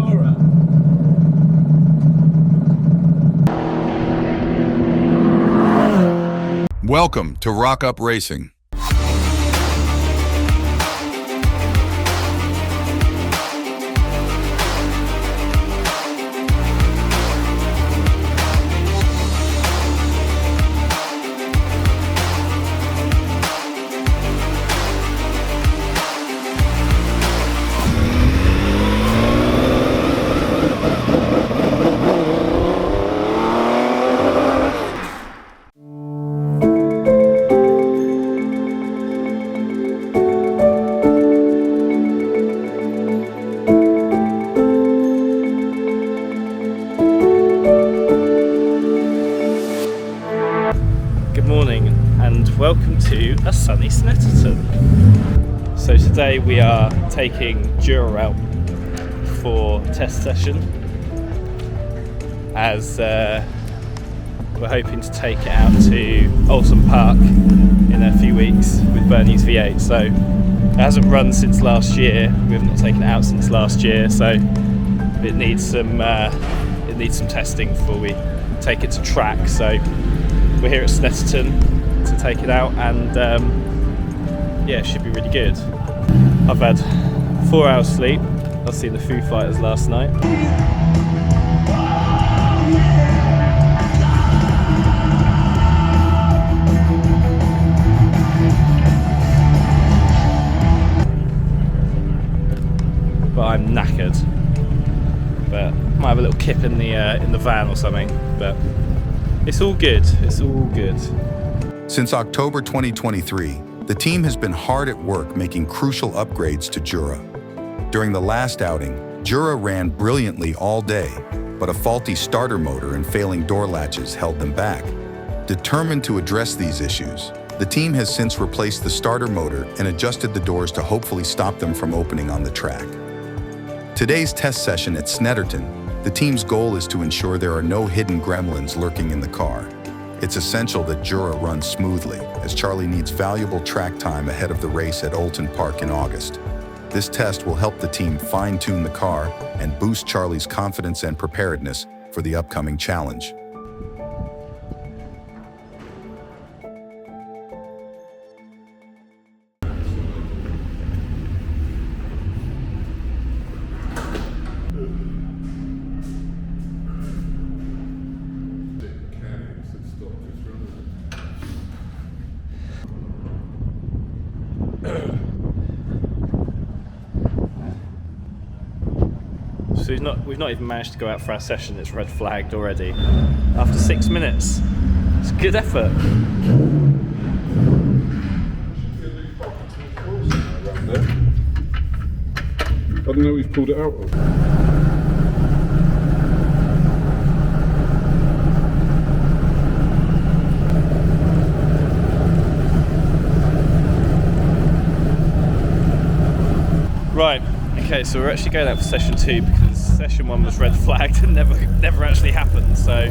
Jura. Welcome to Rock Up Racing. Welcome to a sunny Snetterton. So today we are taking Jura out for test session, as we're hoping to take it out to Alton Park in a few weeks with Bernie's V8. So it hasn't run since last year. We have not taken it out since last year, so it needs some testing before we take it to track. So we're here at Snetterton to take it out, and yeah, it should be really good. I've had 4 hours sleep. I've seen the Foo Fighters last night. But I'm knackered. But might have a little kip in the van or something. But it's all good. It's all good. Since October 2023, the team has been hard at work making crucial upgrades to Jura. During the last outing, Jura ran brilliantly all day, but a faulty starter motor and failing door latches held them back. Determined to address these issues, the team has since replaced the starter motor and adjusted the doors to hopefully stop them from opening on the track. Today's test session at Snetterton, the team's goal is to ensure there are no hidden gremlins lurking in the car. It's essential that Jura runs smoothly, as Charlie needs valuable track time ahead of the race at Alton Park in August. This test will help the team fine-tune the car and boost Charlie's confidence and preparedness for the upcoming challenge. So we've not even managed to go out for our session. It's red flagged already after 6 minutes. It's good effort. I don't know what he's pulled it out of. Right. Okay, so we're actually going out for session 2 because session 1 was red flagged and never actually happened. So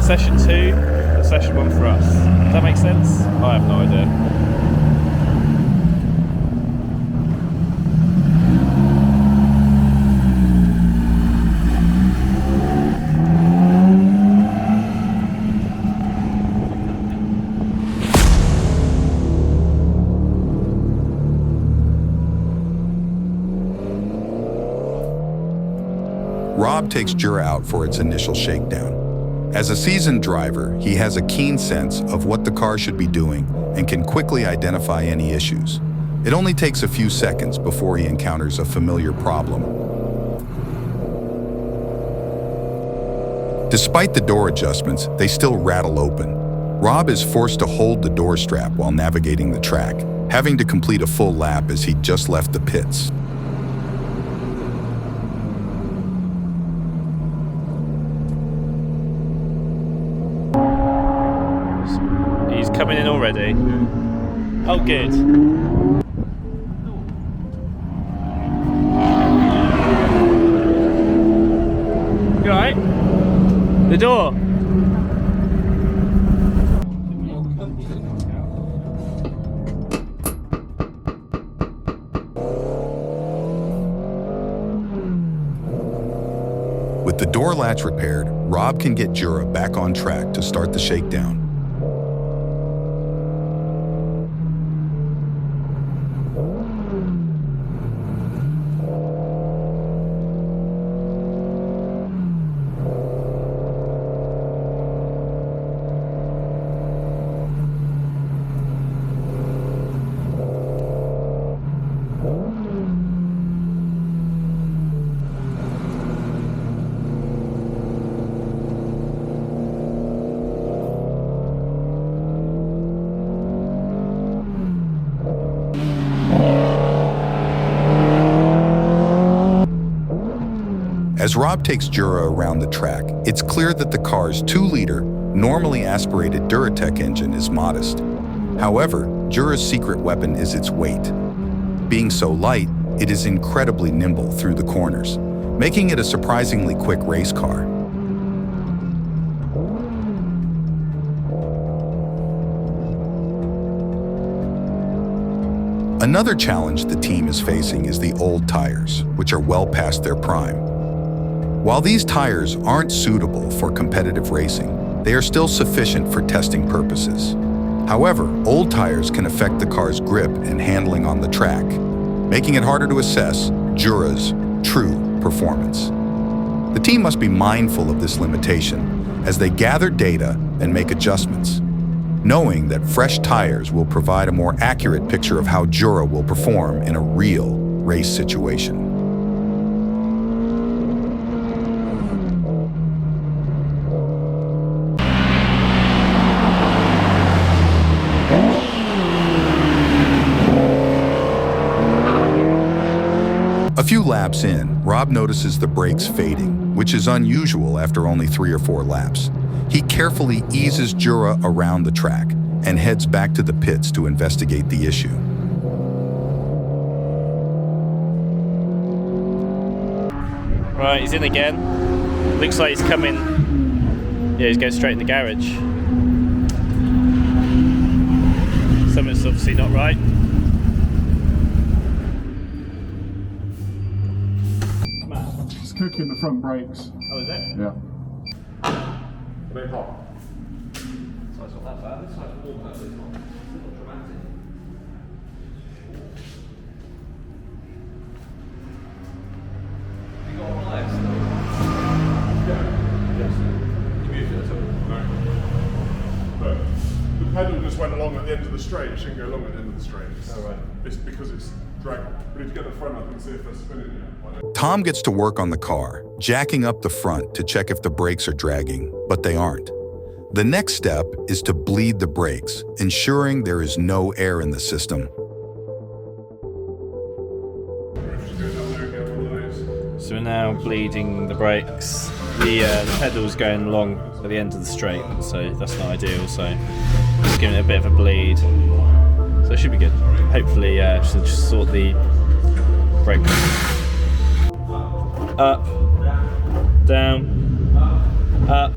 session 2, and session 1 for us. Does that make sense? I have no idea. Rob takes Jura out for its initial shakedown. As a seasoned driver, he has a keen sense of what the car should be doing and can quickly identify any issues. It only takes a few seconds before he encounters a familiar problem. Despite the door adjustments, they still rattle open. Rob is forced to hold the door strap while navigating the track, having to complete a full lap as he just left the pits. He's coming in already. Oh, good. You alright? The door. door latch repaired, Rob can get Jura back on track to start the shakedown. As Rob takes Jura around the track, it's clear that the car's 2-liter, normally aspirated Duratec engine is modest. However, Jura's secret weapon is its weight. Being so light, it is incredibly nimble through the corners, making it a surprisingly quick race car. Another challenge the team is facing is the old tires, which are well past their prime. While these tires aren't suitable for competitive racing, they are still sufficient for testing purposes. However, old tires can affect the car's grip and handling on the track, making it harder to assess Jura's true performance. The team must be mindful of this limitation as they gather data and make adjustments, knowing that fresh tires will provide a more accurate picture of how Jura will perform in a real race situation. A few laps in, Rob notices the brakes fading, which is unusual after only 3 or 4 laps. He carefully eases Jura around the track and heads back to the pits to investigate the issue. Right, he's in again. Looks like he's coming. Yeah, he's going straight in the garage. Something's obviously not right. It's cooking the front brakes. Oh, is it? Yeah. A bit hot. So it's not that bad. It's like warm, but it's not dramatic. You got a light still? Yeah. Yes. You muted it, No. But the pedal just went along at the end of the straight. It shouldn't go along at the end of the straight. Oh, right. It's because it's dragging. We need to get the front up and see if they're spinning yet. Tom gets to work on the car, jacking up the front to check if the brakes are dragging, but they aren't. The next step is to bleed the brakes, ensuring there is no air in the system. So we're now bleeding the brakes. The pedal's going along at the end of the straight, so that's not ideal. So just giving it a bit of a bleed. So it should be good. Hopefully, should just sort the brake. Up, down, up.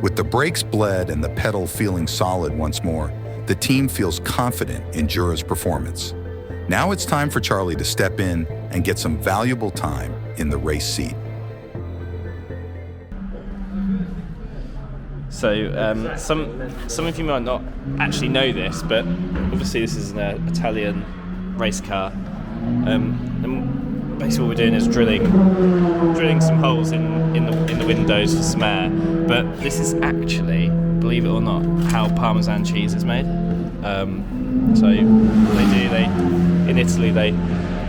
With the brakes bled and the pedal feeling solid once more, the team feels confident in Jura's performance. Now it's time for Charlie to step in and get some valuable time in the race seat. So some of you might not actually know this, but obviously this is an Italian race car. And basically what we're doing is drilling some holes in the windows for some air. But this is actually, believe it or not, how Parmesan cheese is made. So in Italy they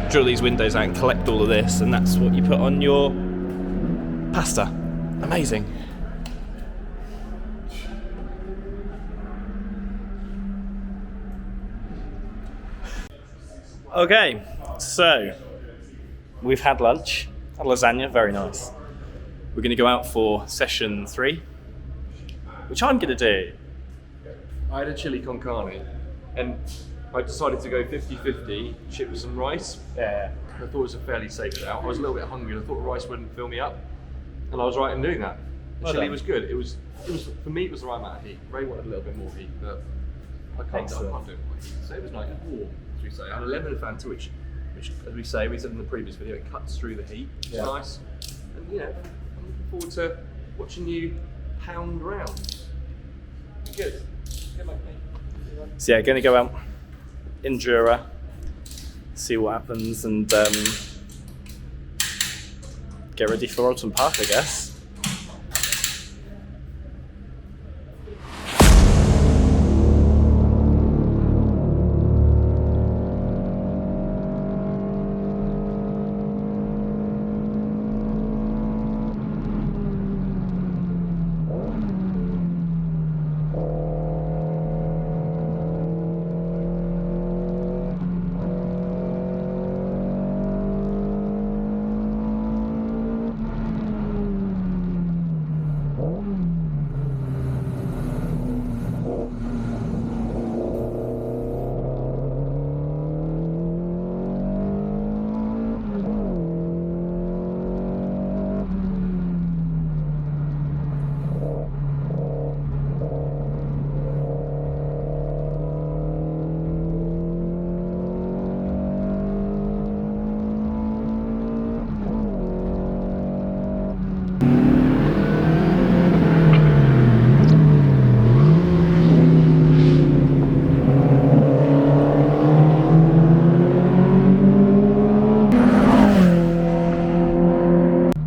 drill these windows out and collect all of this, and that's what you put on your pasta. Amazing. Okay, so we've had lunch, had lasagna, very nice. We're going to go out for session 3, which I'm going to do. I had a chili con carne, and I decided to go 50-50 chips and rice. Yeah. I thought it was a fairly safe shout. I was a little bit hungry, and I thought the rice wouldn't fill me up, and I was right in doing that. The Well chili done. was good. It was for me. It was the right amount of heat. Ray wanted a little bit more heat, but I can't do it. So it was nice and warm, as we say. I had a lemon fan too, which which, as we say, we said in the previous video, it cuts through the heat. It's nice. And, you know, I'm looking forward to watching you pound rounds. Good. Good luck, mate. So yeah, going to go out in Jura, see what happens, and get ready for Alton Park, I guess.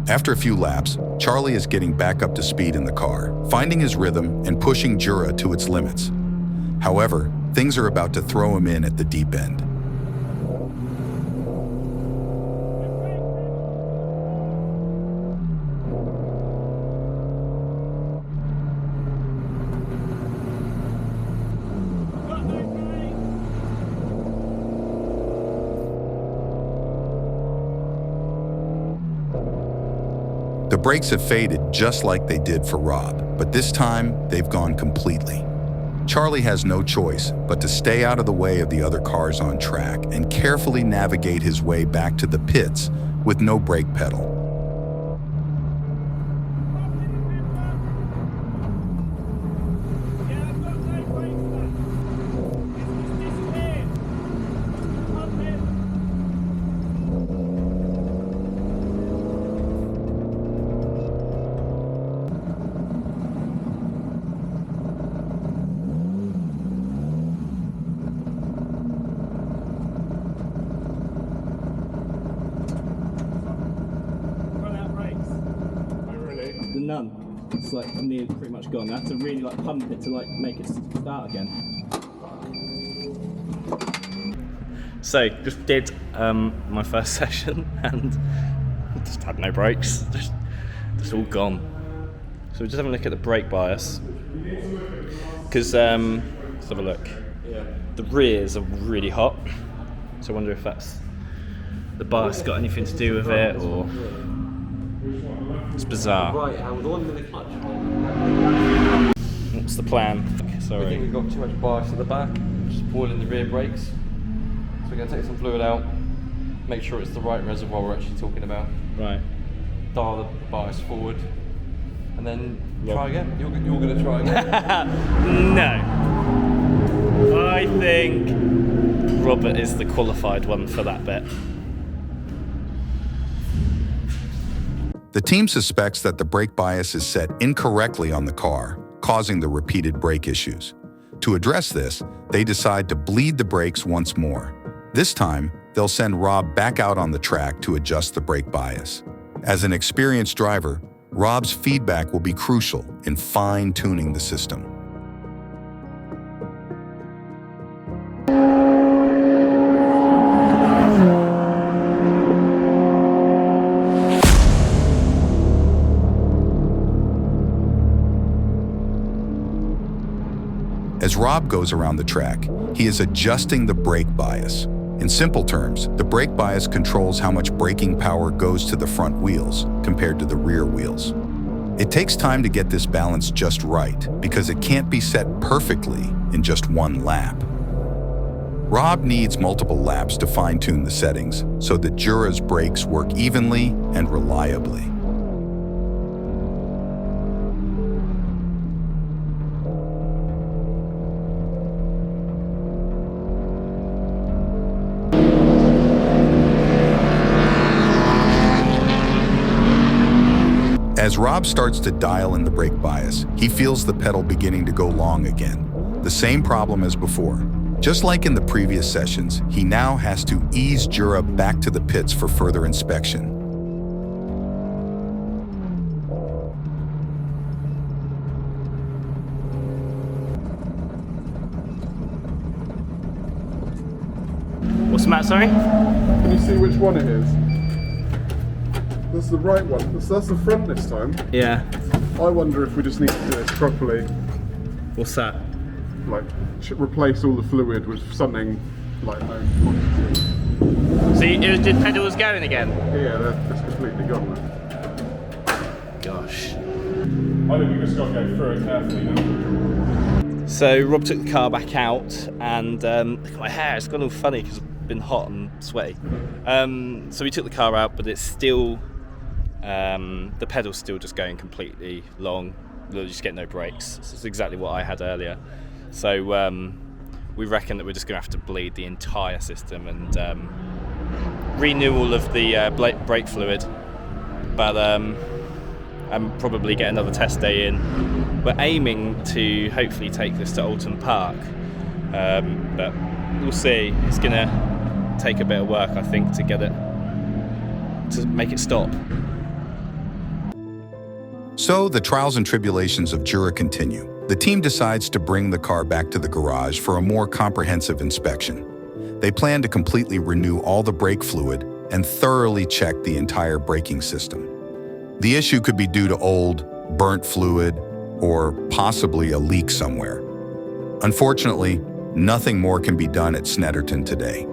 After a few laps, Charlie is getting back up to speed in the car, finding his rhythm and pushing Jura to its limits. However, things are about to throw him in at the deep end. The brakes have faded just like they did for Rob, but this time they've gone completely. Charlie has no choice but to stay out of the way of the other cars on track and carefully navigate his way back to the pits with no brake pedal. None. It's like nearly pretty much gone. I have to really like pump it to like make it start again. So just did my first session and just had no brakes. Just all gone. So we're just having a look at the brake bias because let's have a look. The rears are really hot. So I wonder if that's the bias got anything to do with it or. It's bizarre. Right, with one with the clutch. What's the plan? Sorry. I think we've got too much bias at the back, just boiling the rear brakes. So we're going to take some fluid out, make sure it's the right reservoir we're actually talking about. Right. Dial the bias forward, and then try again. You're going to try again. No. I think Robert is the qualified one for that bit. The team suspects that the brake bias is set incorrectly on the car, causing the repeated brake issues. To address this, they decide to bleed the brakes once more. This time, they'll send Rob back out on the track to adjust the brake bias. As an experienced driver, Rob's feedback will be crucial in fine-tuning the system. As Rob goes around the track, he is adjusting the brake bias. In simple terms, the brake bias controls how much braking power goes to the front wheels compared to the rear wheels. It takes time to get this balance just right because it can't be set perfectly in just one lap. Rob needs multiple laps to fine-tune the settings so that Jura's brakes work evenly and reliably. As Rob starts to dial in the brake bias, he feels the pedal beginning to go long again. The same problem as before. Just like in the previous sessions, he now has to ease Jura back to the pits for further inspection. What's the matter, sorry? Can you see which one it is? That's the right one. That's the front this time. Yeah. I wonder if we just need to do this properly. What's that? Like, replace all the fluid with something like no quantity. See, the pedal was going again? Yeah, they're just completely gone now. Gosh. I think we just got to go through it carefully now. So Rob took the car back out, and look at my hair, it's gone all funny because I've been hot and sweaty. So we took the car out, but it's still, the pedal's still just going completely long. You just get no brakes. So it's exactly what I had earlier. So we reckon that we're just going to have to bleed the entire system and renew all of the brake fluid. But and probably get another test day in. We're aiming to hopefully take this to Alton Park, but we'll see. It's going to take a bit of work, I think, to get it, to make it stop. So the trials and tribulations of Jura continue. The team decides to bring the car back to the garage for a more comprehensive inspection. They plan to completely renew all the brake fluid and thoroughly check the entire braking system. The issue could be due to old, burnt fluid, or possibly a leak somewhere. Unfortunately, nothing more can be done at Snetterton today.